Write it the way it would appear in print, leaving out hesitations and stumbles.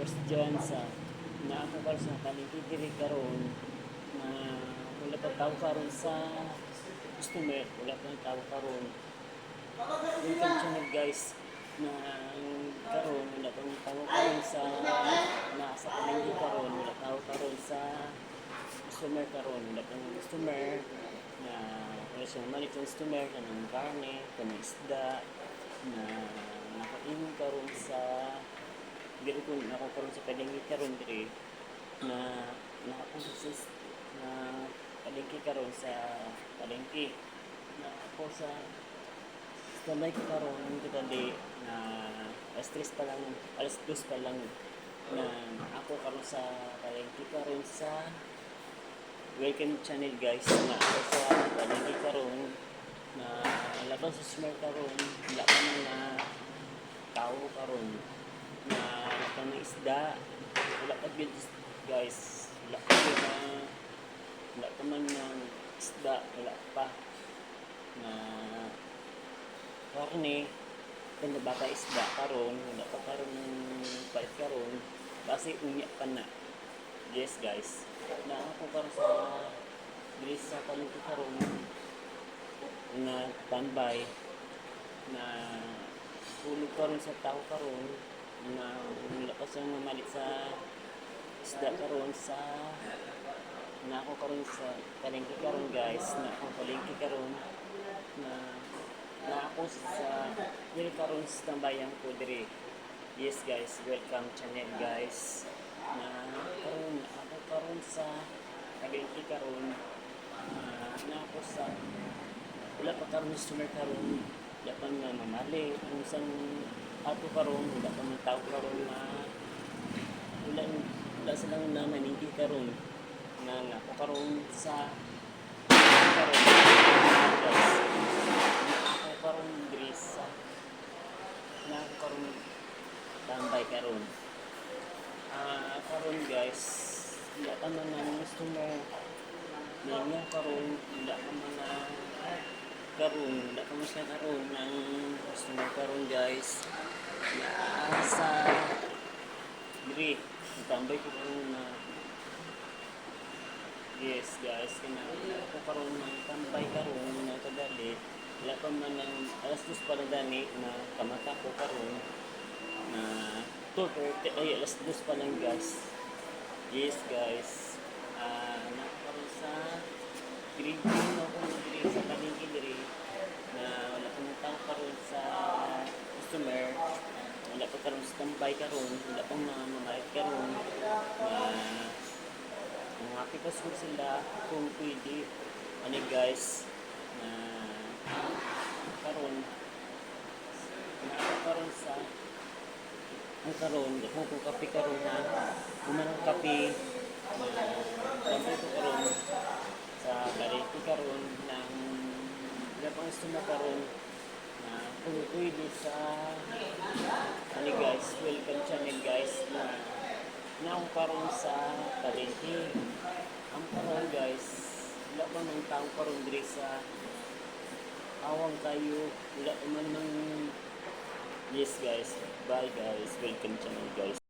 guys dyan sa naakakal sa paligid karon na wala pa tao karon sa customer, wala pa tao karon. Welcome channel guys na karon wala pang tao karon sa nasa paligid karon, wala tao karon sa customer karon, wala pang customer na wala siyang malit yung customer kanang karne, kanang isda na nakain karon sa diri ko nakaroon sa palengke karon diri na nakakonsis na palengke karon sa palengke na ako sa standby ko karon kadali na alas 3 pa lang, alas 2 pa lang na ako karon sa palengke karon sa welcome channel guys na ako sa palengke karon na laban sa smart karon wala pa mga tao karon na kami isda wala pa build guys, wala pa man ng isda, wala pa na karne kung baka isda karon wala pa karon ng palit karon kasi unya pa na. Yes guys, na ako karon sa bilis sa palengke karon na tambay na hulog karon sa tao karon na wala pa siyang mamalit sa isda karon sa na ako karon sa palengke karon guys, na ako palengke karon na ako sa diri karon sa tambayan ko diri. Yes guys, welcome channel guys na karon ako karon sa palengke karon na ako sa wala pa karon customer karon, wala pa nga mamali ang isang ato karon, wala pa man tao karon na wala silang na maningki karon na ako karon sa karon guys na ako karon diri sa na ako karon tambay karon karon guys wala pa man ng customer ninyo karon, wala pa man na karon, wala pa man siya karon ng customer karon guys na sa diri tambay ko karon na yes guys kana ako karon ng tambay karon na kadali wala pa man ng alas 2 pa lang dani na kamata ko karon na 2:30 ay alas 2 pa lang guys. Yes guys na karon sa green ako diri sa palengke diri na wala pa man tao karon sa customer, wala pa karon sa tambay karon, wala pang mamamayad karon na happy pa sila kung pwede ano guys na karon na ako karon sa ang karon ako kung kape karon na umanang kape na tambay ko karon sa palengke karon ng wala pang customer karon na kung pwede sa ano guys, welcome channel guys na ako karon sa palengke ang karon guys wala pa mang tao karon diri sa awang kayo, wala pa man ng yes guys, bye guys, welcome channel guys.